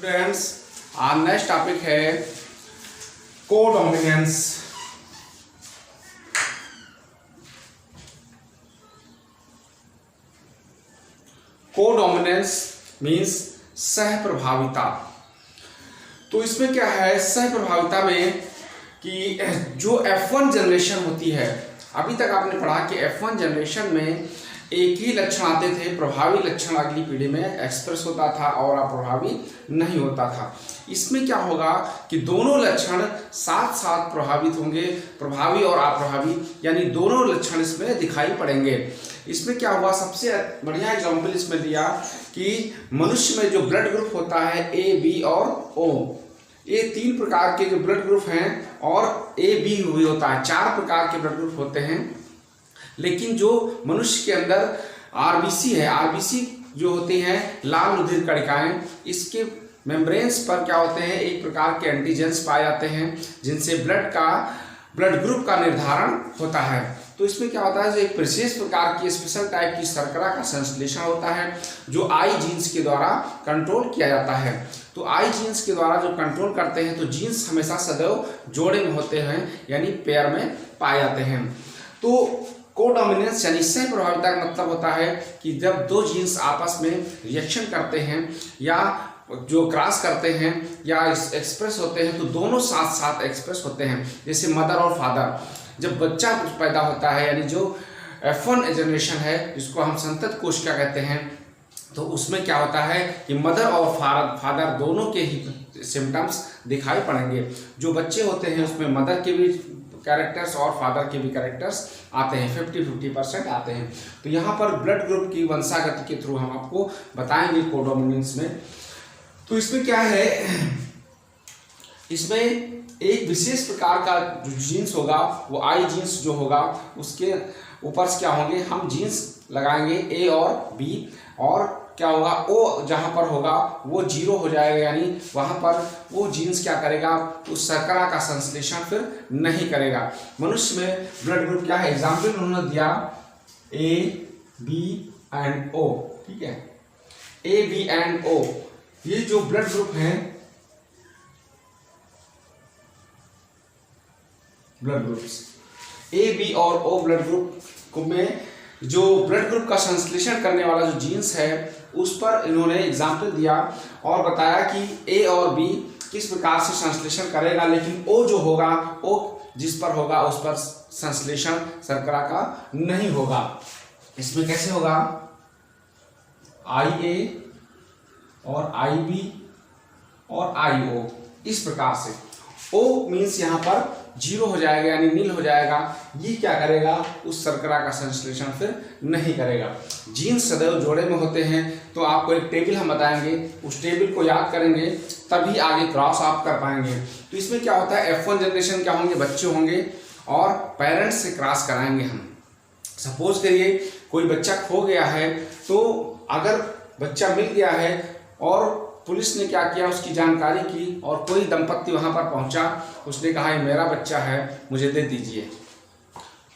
Students, आज next topic है codominance. Codominance means सह प्रभाविता। तो इसमें क्या है, सह प्रभाविता में कि जो F1 जनरेशन होती है, अभी तक आपने पढ़ा कि F1 जनरेशन में एक ही लक्षण आते थे, प्रभावी लक्षण अगली पीढ़ी में एक्सप्रेस होता था और अप्रभावी नहीं होता था। इसमें क्या होगा कि दोनों लक्षण साथ साथ प्रभावित होंगे, प्रभावी और अप्रभावी, यानी दोनों लक्षण इसमें दिखाई पड़ेंगे। इसमें क्या हुआ, सबसे बढ़िया एग्जाम्पल इसमें दिया कि मनुष्य में जो ब्लड ग्रुप होता है ए, बी और ओ, ये 3 प्रकार के जो ब्लड ग्रुप हैं और ए बी भी होता है, 4 प्रकार के ब्लड ग्रुप होते हैं। लेकिन जो मनुष्य के अंदर आरबीसी है, आरबीसी जो होती हैं लाल रुधिर कणिकाएं, इसके मेम्ब्रेन्स पर क्या होते हैं, एक प्रकार के एंटीजेंस पाए जाते हैं जिनसे ब्लड ग्रुप का निर्धारण होता है। तो इसमें क्या होता है, जो एक विशेष प्रकार की स्पेशल टाइप की शर्करा का संश्लेषण होता है जो आई जीन्स के द्वारा कंट्रोल किया जाता है। तो आई जीन्स के द्वारा जो कंट्रोल करते हैं, तो जीन्स हमेशा सदैव जोड़े में होते हैं, यानी पेयर में पाए जाते हैं। तो कोडोमिनेंस यानी सह प्रभाविता का मतलब होता है कि जब 2 जीन्स आपस में रिएक्शन करते हैं या जो क्रॉस करते हैं या एक्सप्रेस होते हैं, तो दोनों साथ साथ एक्सप्रेस होते हैं। जैसे मदर और फादर, जब बच्चा पैदा होता है, यानी जो F1 जनरेशन है जिसको हम संतत कोशिका कहते हैं, तो उसमें क्या होता है कि मदर और फादर दोनों के ही सिम्टम्स दिखाई पड़ेंगे। जो बच्चे होते हैं उसमें मदर के भी कैरेक्टर्स और फादर के भी कैरेक्टर्स आते हैं, 50-50% आते हैं। तो यहाँ पर ब्लड ग्रुप की वंशागति के थ्रू हम आपको बताएंगे कोडोमिनेंस में। तो इसमें क्या है, इसमें एक विशेष प्रकार का जो जीन्स होगा वो आई जीन्स जो होगा, उसके ऊपर से क्या होंगे, हम जीन्स लगाएंगे ए और बी, और क्या होगा, ओ जहाँ पर होगा वो 0 हो जाएगा, यानी वहाँ पर वो जीन्स क्या करेगा, उस शर्करा का संश्लेषण फिर नहीं करेगा। मनुष्य में ब्लड ग्रुप क्या है, एग्जाम्पल उन्होंने दिया ए, बी एंड ओ, ठीक है, ए, बी एंड ओ, ये जो ब्लड ग्रुप हैं, ब्लड ग्रुप्स ए, बी और ओ ब्लड ग्रुप में जो ब्लड ग्रुप का संश्लेषण करने वाला जो जीन्स है, उस पर इन्होंने एग्जाम्पल दिया और बताया कि ए और बी किस प्रकार से संश्लेषण करेगा, लेकिन ओ जो होगा, ओ जिस पर होगा उस पर संश्लेषण शर्करा का नहीं होगा। इसमें कैसे होगा, आई ए और आई बी और आई ओ, इस प्रकार से। ओ मीन्स यहाँ पर 0 हो जाएगा, यानी नील हो जाएगा। ये क्या करेगा, उस शर्करा का संश्लेषण फिर नहीं करेगा। जीन्स सदैव जोड़े में होते हैं, तो आपको एक टेबल हम बताएंगे, उस टेबल को याद करेंगे तभी आगे क्रॉस आप कर पाएंगे। तो इसमें क्या होता है, F1 जनरेशन क्या होंगे, बच्चे होंगे और पेरेंट्स से क्रॉस कराएंगे हम। सपोज करिए कोई बच्चा खो गया है, तो अगर बच्चा मिल गया है और पुलिस ने क्या किया, उसकी जानकारी की और कोई दंपत्ति वहां पर पहुंचा, उसने कहा ये मेरा बच्चा है, मुझे दे दीजिए।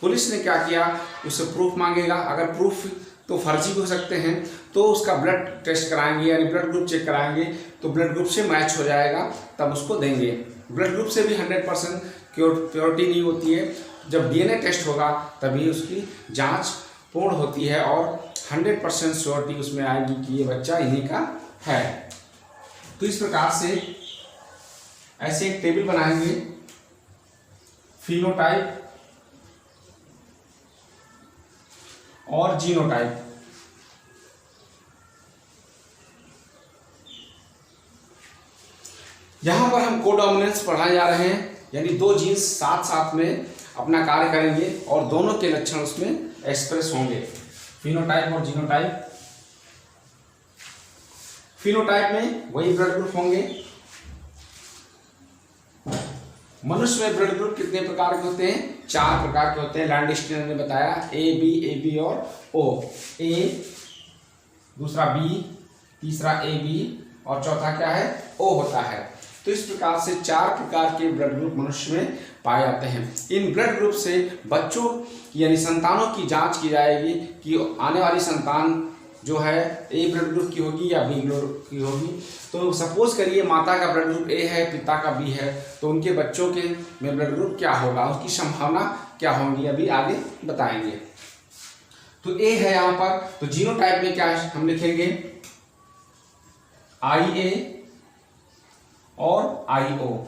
पुलिस ने क्या किया, उससे प्रूफ मांगेगा। अगर प्रूफ तो फर्जी भी हो सकते हैं, तो उसका ब्लड टेस्ट कराएंगे, यानी ब्लड ग्रुप चेक कराएंगे, तो ब्लड ग्रुप से मैच हो जाएगा तब उसको देंगे। ब्लड ग्रुप से भी 100% प्योरिटी नहीं होती है, जब DNA टेस्ट होगा तभी उसकी जाँच पूर्ण होती है और 100% श्योरिटी उसमें आएगी कि ये बच्चा इन्हीं का है। तो इस प्रकार से ऐसे एक टेबल बनाएंगे, फिनोटाइप और जीनोटाइप। यहां पर हम कोडोमिनेंस पढ़ाए जा रहे हैं, यानी 2 जीन्स साथ साथ में अपना कार्य करेंगे और दोनों के लक्षण उसमें एक्सप्रेस होंगे, फिनोटाइप और जीनोटाइप। फिनोटाइप में वही ब्लड ग्रुप होंगे। मनुष्य में ब्लड ग्रुप कितने प्रकार के होते हैं, 4 प्रकार के होते हैं। लैंडस्टीनर ने बताया ए बी और ओ। ए, दूसरा बी, तीसरा ए बी और चौथा क्या है, ओ होता है। तो इस प्रकार से 4 प्रकार के ब्लड ग्रुप मनुष्य में पाए जाते हैं। इन ब्लड ग्रुप से बच्चों यानी संतानों की जांच की जाएगी कि आने वाली संतान जो है ए ब्लड ग्रुप की होगी या बी ब्लड ग्रुप की होगी। तो सपोज करिए माता का ब्लड ग्रुप ए है, पिता का बी है, तो उनके बच्चों के में ब्लड ग्रुप क्या होगा, उसकी संभावना क्या होंगी, अभी आगे बताएंगे। तो ए है यहाँ पर, तो जीनोटाइप में क्या हम लिखेंगे, IA और IO।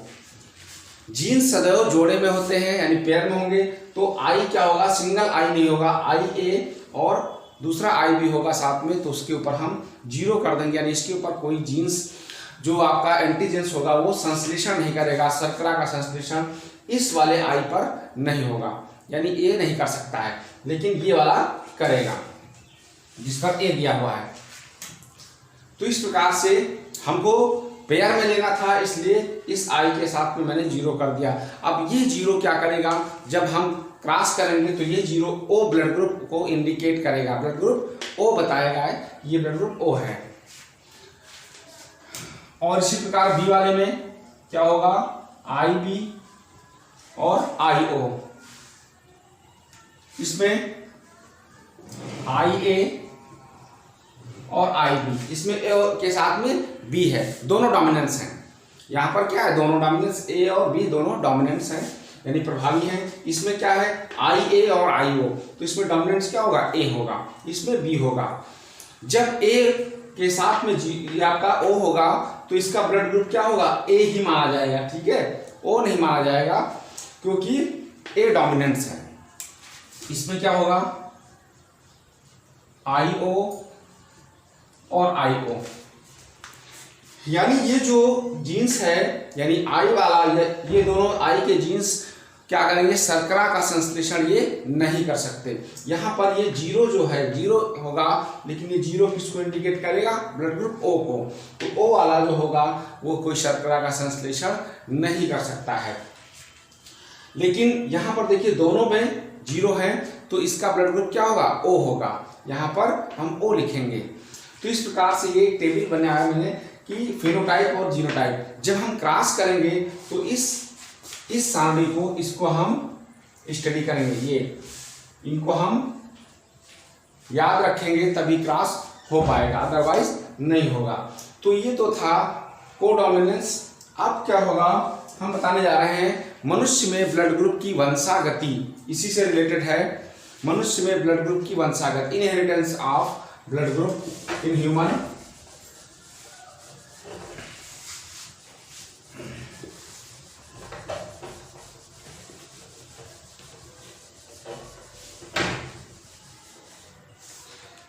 जीन सदैव जोड़े में होते हैं यानी पेयर में होंगे, तो आई क्या होगा, सिंगल आई नहीं होगा, IA और दूसरा आई भी होगा साथ में, तो उसके ऊपर हम 0 कर देंगे, यानी इसके ऊपर कोई जीन्स जो आपका एंटीजेंस होगा वो संश्लेषण नहीं करेगा, शर्करा का संश्लेषण इस वाले आई पर नहीं होगा, यानी ए नहीं कर सकता है, लेकिन ये वाला करेगा जिस पर ए दिया हुआ है। तो इस प्रकार से हमको पेयर में लेना था, इसलिए इस आई के साथ में मैंने 0 कर दिया। अब ये 0 क्या करेगा, जब हम क्रॉस करेंगे तो ये 0 O ब्लड ग्रुप को इंडिकेट करेगा, ब्लड ग्रुप O बताएगा, ये ब्लड ग्रुप O है। और इसी प्रकार बी वाले में क्या होगा, IB और IO, इसमें IA और IB, इसमें A के साथ में B है, दोनों डोमिनेंस हैं। यहाँ पर क्या है, दोनों डोमिनेंस A और B दोनों डोमिनेंस हैं यानी प्रभावी हैं। इसमें क्या है, IA और IO, तो इसमें डोमिनेंस क्या होगा, A होगा, इसमें B होगा। जब A के साथ में G आपका O होगा तो इसका ब्लड ग्रुप क्या होगा, A ही माना जाएगा, ठीक है, O नहीं माना जाएगा क्योंकि A डोमिनेंस है। इसमें क्या होगा, IO और IO, यानी ये जो जीन्स है यानी आई वाला, ये दोनों आई के जीन्स क्या करेंगे, शर्करा का संश्लेषण ये नहीं कर सकते। यहाँ पर ये 0 जो है 0 होगा, लेकिन ये 0 किसको इंडिकेट करेगा, ब्लड ग्रुप O को, तो O वाला जो होगा वो कोई शर्करा का संश्लेषण नहीं कर सकता है। लेकिन यहाँ पर देखिए दोनों में 0 है, तो इसका ब्लड ग्रुप क्या होगा, O होगा, यहाँ पर हम O लिखेंगे। तो इस प्रकार से ये एक टेबल बनाया मैंने कि फिनोटाइप और जीनोटाइप, जब हम क्रॉस करेंगे तो इस सारणी को, इसको हम स्टडी करेंगे, ये इनको हम याद रखेंगे तभी क्रॉस हो पाएगा, अदरवाइज नहीं होगा। तो ये तो था कोडोमिनेंस। अब क्या होगा, हम बताने जा रहे हैं मनुष्य में ब्लड ग्रुप की वंशागति, इसी से रिलेटेड है। मनुष्य में ब्लड ग्रुप की वंशागति, inheritance of blood group in human.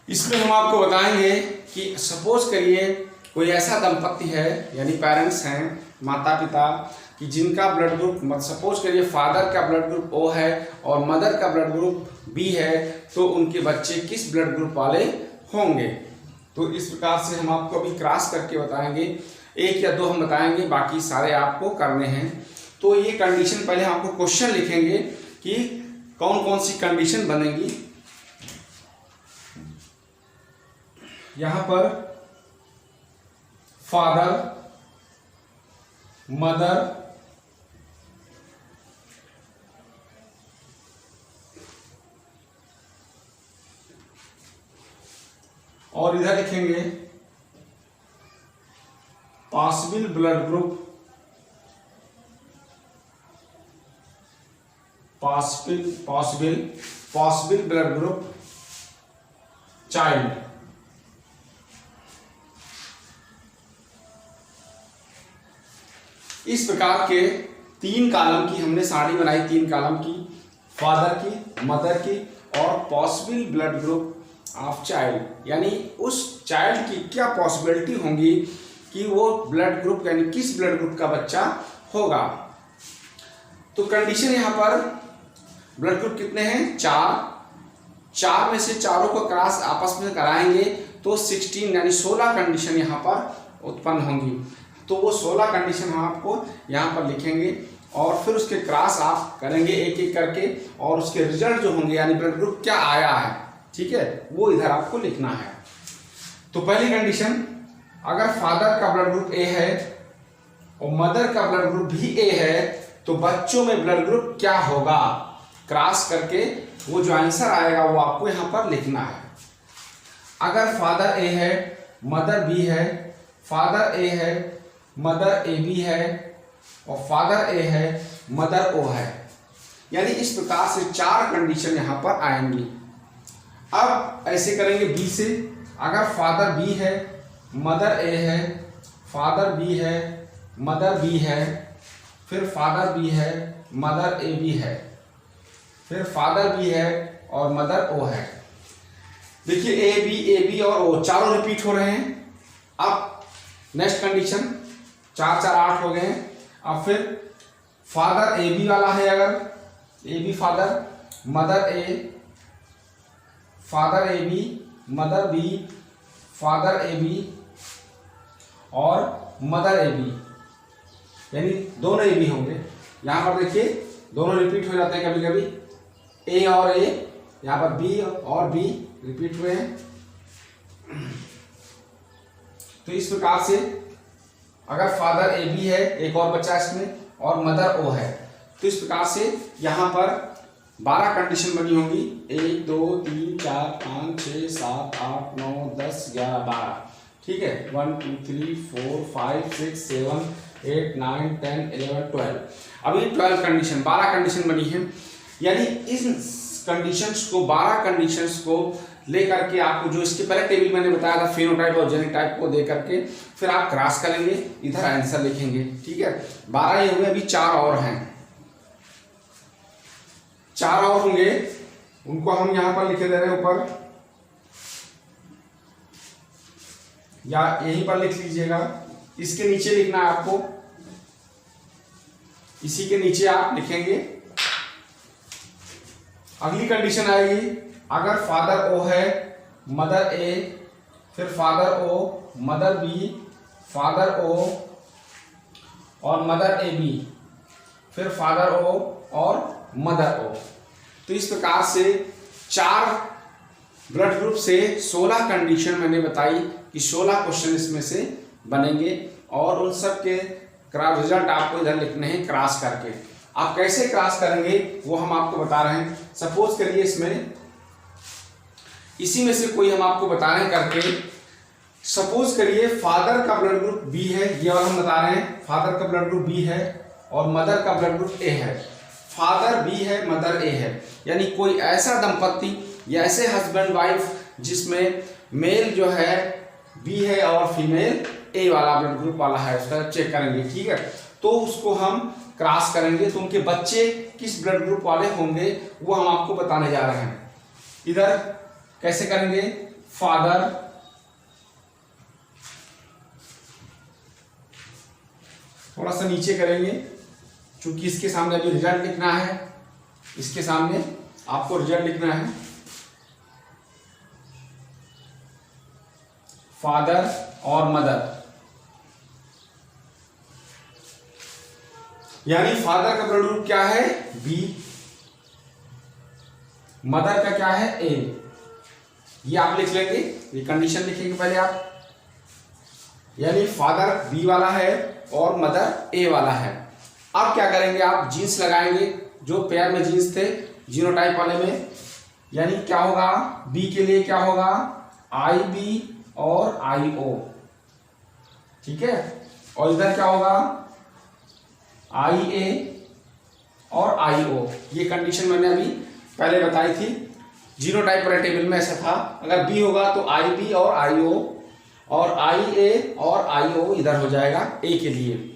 इसमें हम आपको बताएंगे कि सपोज करिए कोई ऐसा दंपति है, यानी पेरेंट्स हैं, माता पिता, कि जिनका ब्लड ग्रुप, सपोज करिए फादर का ब्लड ग्रुप O है और मदर का ब्लड ग्रुप B है, तो उनके बच्चे किस ब्लड ग्रुप वाले होंगे। तो इस प्रकार से हम आपको अभी क्रॉस करके बताएंगे, 1 या 2 हम बताएंगे, बाकी सारे आपको करने हैं। तो ये कंडीशन, पहले हम आपको क्वेश्चन लिखेंगे कि कौन कौन सी कंडीशन बनेगी। यहाँ पर फादर, मदर, और इधर लिखेंगे possible blood group, possible blood group child. इस प्रकार के 3 कॉलम की हमने सारणी बनाई, 3 कॉलम की, फादर की, मदर की और possible blood group of child, यानी उस चाइल्ड की क्या पॉसिबिलिटी होंगी कि वो ब्लड ग्रुप, यानी किस ब्लड ग्रुप का बच्चा होगा। तो कंडीशन यहाँ पर ब्लड ग्रुप कितने हैं, 4 में से चारों को क्रॉस आपस में कराएंगे तो 16 यानी 16 कंडीशन यहाँ पर उत्पन्न होंगी। तो वो 16 कंडीशन हम आपको यहाँ पर लिखेंगे और फिर उसके क्रॉस आप करेंगे एक एक करके, और उसके रिजल्ट जो होंगे यानी ब्लड ग्रुप क्या आया है, ठीक है, वो इधर आपको लिखना है। तो पहली कंडीशन, अगर फादर का ब्लड ग्रुप A है और मदर का ब्लड ग्रुप भी A है, तो बच्चों में ब्लड ग्रुप क्या होगा, क्रॉस करके वो जो आंसर आएगा वो आपको यहाँ पर लिखना है। अगर फादर ए है, मदर बी है, फादर ए है, मदर ए बी है और फादर ए है, मदर ओ है। यानी इस प्रकार से 4 कंडीशन यहाँ पर आएंगी। अब ऐसे करेंगे बी से। अगर फादर बी है, मदर ए है, फादर बी है, मदर बी है, फिर फादर बी है, मदर ए बी है, फिर फादर बी है और मदर ओ है। देखिए ए बी और ओ चारों रिपीट हो रहे हैं। अब नेक्स्ट कंडीशन 4 4 8 हो गए हैं। अब फिर फादर ए बी वाला है, अगर A B father, mother A, father A B, mother B, father A B और मदर ए बी, यानी दोनों ए बी होंगे। यहाँ पर देखिए दोनों रिपीट हो जाते हैं कभी कभी, ए और ए, यहाँ पर बी और बी रिपीट हुए हैं। तो इस प्रकार से अगर फादर ए बी है, एक और बच्चा इसमें, और मदर ओ है, तो इस प्रकार से यहाँ पर 12 कंडीशन बनी होंगी। 1 2 3 4 5 6 7 8 9 10 11 12, ठीक है। 1 2 3 4 5 6 7 8 9 10 11 12। अभी 12 कंडीशन, 12 कंडीशन बनी है। यानी इस कंडीशंस को, 12 कंडीशंस को लेकर के आपको, जो इसके पहले टेबल मैंने बताया था फेनोटाइप और जेनोटाइप को दे करके फिर आप क्रॉस करेंगे, इधर आंसर लिखेंगे, ठीक है। 12 ही होंगे, अभी 4 और हैं, 4 और होंगे, उनको हम यहां पर लिखे दे रहे हैं ऊपर, या यहीं पर लिख लीजिएगा। इसके नीचे लिखना है आपको, इसी के नीचे आप लिखेंगे। अगली कंडीशन आएगी, अगर फादर ओ है, मदर ए, फिर फादर ओ, मदर बी, फादर ओ और मदर ए बी, फिर फादर ओ और मदर ओ। तो इस प्रकार से 4 ब्लड ग्रुप से 16 कंडीशन मैंने बताई कि 16 क्वेश्चन इसमें से बनेंगे और उन सब के रिजल्ट आपको इधर लिखने हैं क्रॉस करके। आप कैसे क्रॉस करेंगे वो हम आपको बता रहे हैं। सपोज करिए इसमें, इसी में से कोई हम आपको बता रहे हैं करके, सपोज करिए फादर का ब्लड ग्रुप बी है, ये वाला हम बता रहे हैं, फादर का ब्लड ग्रुप बी है और मदर का ब्लड ग्रुप ए है। फादर बी है, मदर ए है, यानी कोई ऐसा दंपत्ति या ऐसे हस्बैंड वाइफ जिसमें मेल जो है बी है और फीमेल ए वाला ब्लड ग्रुप वाला है, उसका चेक करेंगे, ठीक है। तो उसको हम क्रॉस करेंगे, तो उनके बच्चे किस ब्लड ग्रुप वाले होंगे वो हम आपको बताने जा रहे हैं। इधर कैसे करेंगे, फादर, थोड़ा सा नीचे करेंगे क्योंकि इसके सामने अभी रिजल्ट लिखना है, इसके सामने आपको रिजल्ट लिखना है। फादर और मदर, यानी फादर का ब्लड ग्रुप क्या है, बी, मदर का क्या है, ए। ये आप लिख लेंगे, ये कंडीशन लिखेंगे पहले आप, यानी फादर बी वाला है और मदर ए वाला है। अब क्या करेंगे, आप जीन्स लगाएंगे, जो पेयर में जीन्स थे जीनोटाइप वाले में, यानी क्या होगा, बी के लिए क्या होगा, आई बी और आई ओ, ठीक है। और इधर क्या होगा, आई ए और आई ओ। ये कंडीशन मैंने अभी पहले बताई थी, जीनोटाइप वाले टेबल में ऐसा था। अगर बी होगा तो आई बी और आई ओ, और आई ए और आई ओ इधर हो जाएगा ए के लिए।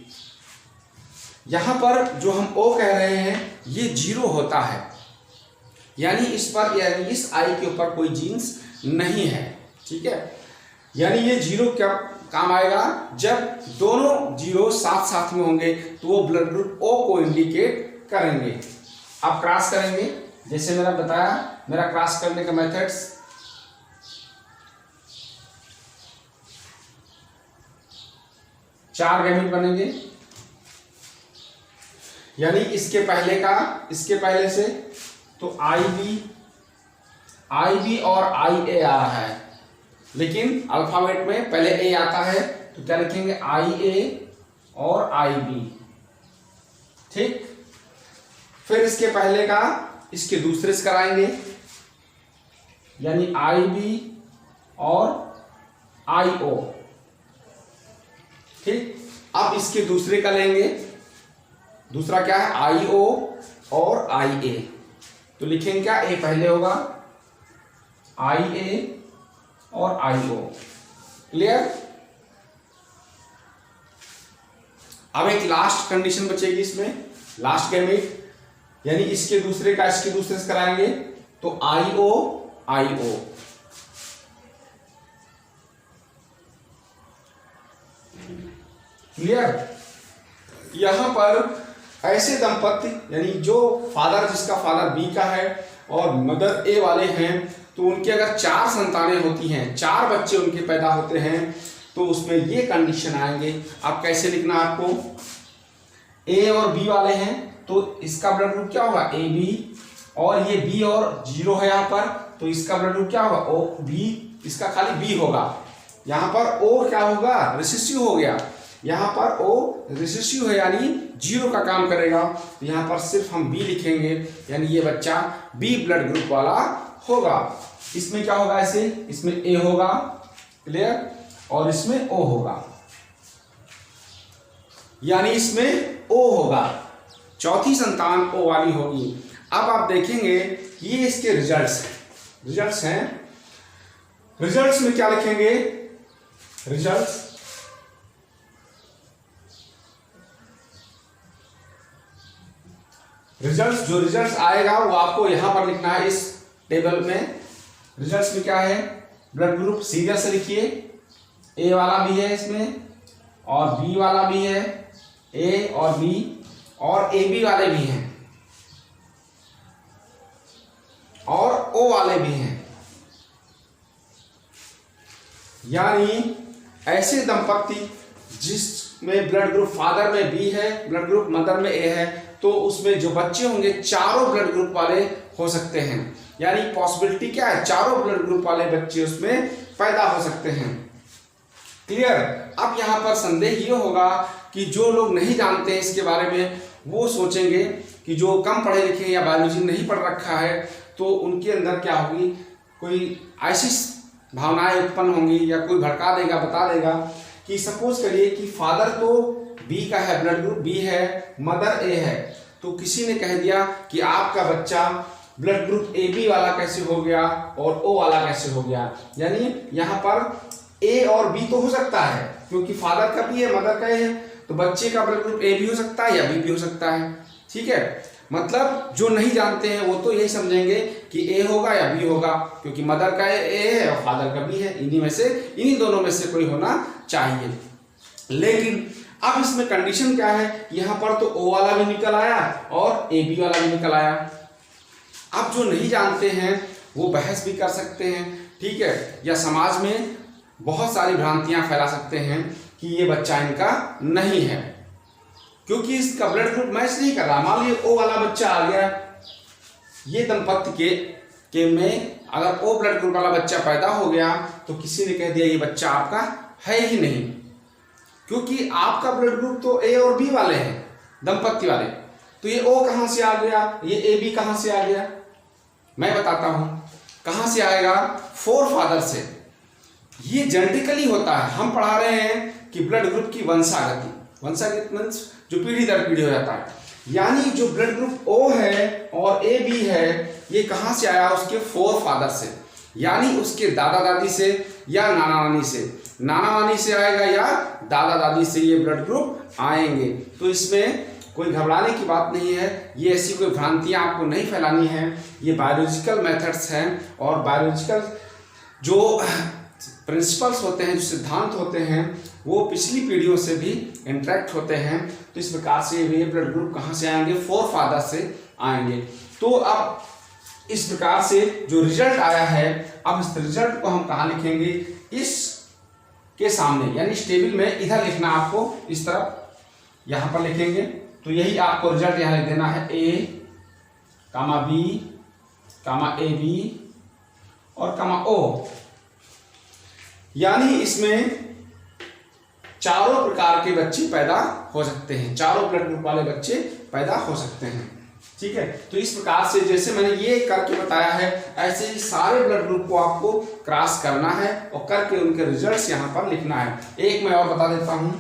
यहां पर जो हम ओ कह रहे हैं ये 0 होता है, यानी इस पर, यानी इस आई के ऊपर कोई जीन्स नहीं है, ठीक है। यानी ये 0 क्या काम आएगा, जब दोनों 0 साथ साथ में होंगे तो वो ब्लड ग्रुप ओ को इंडिकेट करेंगे। आप क्रॉस करेंगे, जैसे मैंने बताया, मेरा क्रॉस करने का मेथड्स, चार गैमेट बनेंगे, यानी इसके पहले का, इसके पहले से, तो आई बी और आई ए आ रहा है, लेकिन अल्फाबेट में पहले ए आता है, तो क्या लिखेंगे, आई ए और आई बी, ठीक। फिर इसके पहले का इसके दूसरे से कराएंगे, यानी आई बी और IO। ठीक, अब इसके दूसरे का लेंगे, दूसरा क्या है IO और IA। तो लिखेंगे क्या, A पहले होगा, IA और IO। क्लियर। अब एक लास्ट कंडीशन बचेगी इसमें, लास्ट गैमेट, यानी इसके दूसरे का इसके दूसरे से कराएंगे तो IO। क्लियर। यहां पर ऐसे दंपति यानी जो फादर, जिसका फादर B का है और मदर A वाले हैं, तो उनकी अगर 4 संतानें होती हैं, 4 बच्चे उनके पैदा होते हैं, तो उसमें ये कंडीशन आएंगे। अब कैसे लिखना आपको, A और B वाले हैं तो इसका ब्लड ग्रुप क्या होगा AB, और ये B और 0 है यहाँ पर, तो इसका ब्लड ग्रुप क्या होगा OB, इसका खाली B होगा। यहाँ पर O क्या होगा, रिसेसिव हो गया, यहाँ पर O रिसेसिव है यानी 0 का काम करेगा, तो यहाँ पर सिर्फ हम B लिखेंगे, यानी ये बच्चा B ब्लड ग्रुप वाला होगा। इसमें क्या होगा, ऐसे इसमें A होगा, क्लियर, और इसमें O होगा, यानी इसमें O होगा, चौथी संतान O वाली होगी। अब आप देखेंगे ये इसके रिजल्ट्स हैं, रिजल्ट्स में क्या लिखेंगे, रिजल्ट्स जो रिजल्ट्स आएगा वो आपको यहां पर लिखना है इस टेबल में। रिजल्ट्स में क्या है, ब्लड ग्रुप सीरियल से लिखिए, A वाला भी है इसमें और B वाला भी है, A और B और AB वाले भी हैं और O वाले भी हैं। यानी ऐसे दंपति जिसमें ब्लड ग्रुप फादर में B है, ब्लड ग्रुप मदर में A है, तो उसमें जो बच्चे होंगे चारों ब्लड ग्रुप वाले हो सकते हैं। यानी पॉसिबिलिटी क्या है, चारों ब्लड ग्रुप वाले बच्चे उसमें पैदा हो सकते हैं। क्लियर। अब यहाँ पर संदेह ये होगा कि जो लोग नहीं जानते हैं इसके बारे में, वो सोचेंगे कि जो कम पढ़े लिखे या बायोलॉजी नहीं पढ़ रखा है, तो उनके अंदर क्या होगी, कोई ऐसी भावनाएं उत्पन्न होंगी या कोई भड़का देगा, बता देगा कि सपोज करिए कि फादर तो B का है, ब्लड ग्रुप B है, मदर A है, तो किसी ने कह दिया कि आपका बच्चा ब्लड ग्रुप AB वाला कैसे हो गया और O वाला कैसे हो गया। यानी यहाँ पर A और B तो हो सकता है क्योंकि फादर का भी है, मदर का है, तो बच्चे का ब्लड ग्रुप A भी हो सकता है या B भी हो सकता है। ठीक है, मतलब जो नहीं जानते हैं वो तो यही समझेंगे कि A होगा या B होगा, क्योंकि मदर का A है और फादर का B है, इन्हीं दोनों में से कोई होना चाहिए। लेकिन अब इसमें कंडीशन क्या है, यहाँ पर तो O वाला भी निकल आया और AB वाला भी निकल आया। अब जो नहीं जानते हैं वो बहस भी कर सकते हैं, ठीक है, या समाज में बहुत सारी भ्रांतियां फैला सकते हैं कि ये बच्चा इनका नहीं है क्योंकि इसका ब्लड ग्रुप मैच नहीं कर रहा। मान लीजिए O वाला बच्चा आ गया, ये दंपत्ति के में अगर O ब्लड ग्रुप वाला बच्चा पैदा हो गया तो किसी ने कह दिया ये बच्चा आपका है ही नहीं, क्योंकि आपका ब्लड ग्रुप तो A और B वाले हैं, दंपत्ति वाले, तो ये O कहां से आ गया, ये AB कहां से आ गया, मैं बताता हूं कहां से आएगा, फोर फादर से। ये जेनेटिकली होता है। हम पढ़ा रहे हैं कि ब्लड ग्रुप की वंशागति मींस जो पीढ़ी दर पीढ़ी हो जाता है, यानी जो ब्लड ग्रुप O है और AB है ये कहां से आया, उसके फोर फादर से, यानी उसके दादा दादी से या नाना नानी से, नाना नानी से आएगा या दादा दादी से ये ब्लड ग्रुप आएंगे। तो इसमें कोई घबराने की बात नहीं है, ये ऐसी कोई भ्रांतियां आपको नहीं फैलानी है। ये बायोलॉजिकल मेथड्स हैं और बायोलॉजिकल जो प्रिंसिपल्स होते हैं, जो सिद्धांत होते हैं, वो पिछली पीढ़ियों से भी इंटरेक्ट होते हैं। तो इस प्रकार से ये ब्लड ग्रुप कहाँ से आएंगे, फोर फादर से आएंगे। तो अब इस प्रकार से जो रिजल्ट आया है, अब इस रिजल्ट को हम कहाँ लिखेंगे, इस के सामने, यानी इस टेबल में इधर लिखना आपको, इस तरफ यहाँ पर लिखेंगे। तो यही आपको रिजल्ट यहाँ लिख देना है, A, B, AB और O। यानी इसमें चारों प्रकार के बच्चे पैदा हो सकते हैं, चारों ब्लड ग्रुप वाले बच्चे पैदा हो सकते हैं। ठीक है। तो इस प्रकार से जैसे मैंने ये करके बताया है, ऐसे ही सारे ब्लड ग्रुप को आपको क्रॉस करना है और करके उनके रिजल्ट्स यहाँ पर लिखना है। एक मैं और बता देता हूं,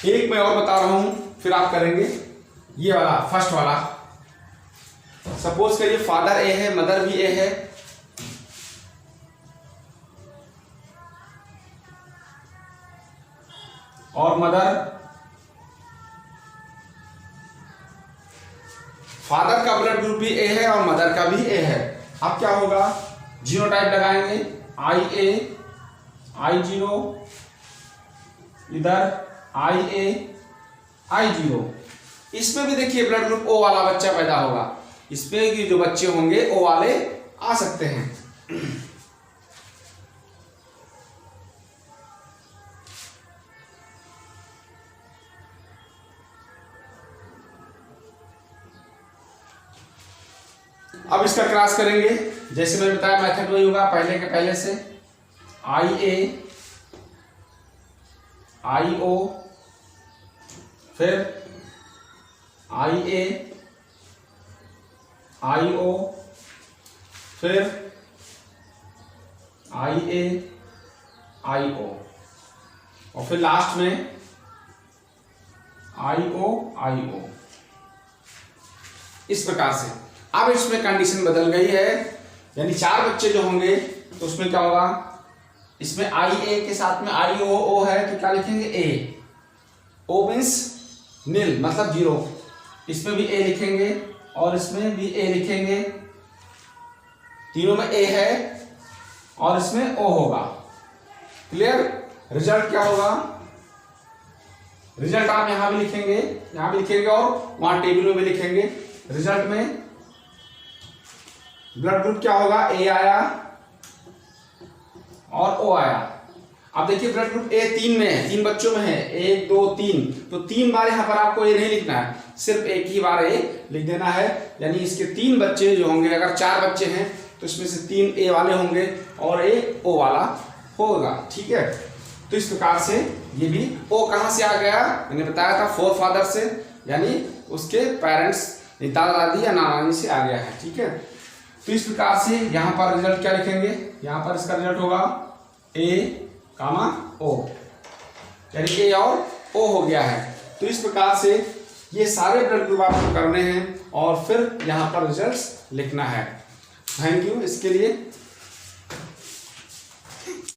एक मैं और बता रहा हूं, फिर आप करेंगे। ये वाला फर्स्ट वाला, सपोज करिए फादर ए है, मदर भी ए है, और मदर, फादर का ब्लड ग्रुप भी ए है और मदर का भी ए है। अब क्या होगा, जीनोटाइप लगाएंगे, IA I0, इधर IA I0। इसमें भी देखिए ब्लड ग्रुप O वाला बच्चा पैदा होगा, इसमें भी जो बच्चे होंगे O वाले आ सकते हैं। अब इसका क्रॉस करेंगे, जैसे मैंने बताया मेथड वही होगा पहले के पहले से, IA IO, फिर IA IO, फिर IA IO, और फिर लास्ट में IO IO। इस प्रकार से अब इसमें कंडीशन बदल गई है, यानी 4 बच्चे जो होंगे तो उसमें क्या होगा, इसमें IA के साथ में IO है तो क्या लिखेंगे A, O मीन्स नील मतलब 0, इसमें भी A लिखेंगे और इसमें भी A लिखेंगे, तीनों में A है और इसमें O होगा। क्लियर। रिजल्ट क्या होगा, रिजल्ट आप यहां भी लिखेंगे, यहां भी लिखेंगे और वहां टेबल में भी लिखेंगे। रिजल्ट में ब्लड ग्रुप क्या होगा, A आया और O आया। अब देखिए ब्लड ग्रुप A 3 में है, 3 बच्चों में है, 1 2 3, तो 3 बार यहाँ पर आपको A नहीं लिखना है, सिर्फ एक ही बार A लिख देना है। यानी इसके 3 बच्चे जो होंगे, अगर 4 बच्चे हैं तो इसमें से 3 A वाले होंगे और एक O वाला होगा। ठीक है। तो इस प्रकार से ये भी O कहाँ से आ गया, मैंने बताया था 4 फादर से, यानी उसके पेरेंट्स दादा दादी या नाना नानी से आ गया है। ठीक है। तो इस प्रकार से यहाँ पर रिजल्ट क्या लिखेंगे, यहाँ पर इसका रिजल्ट होगा A, O, यानी A और O हो गया है। तो इस प्रकार से ये सारे ब्लड ग्रुप आपको करने हैं और फिर यहाँ पर रिजल्ट्स लिखना है। थैंक यू इसके लिए।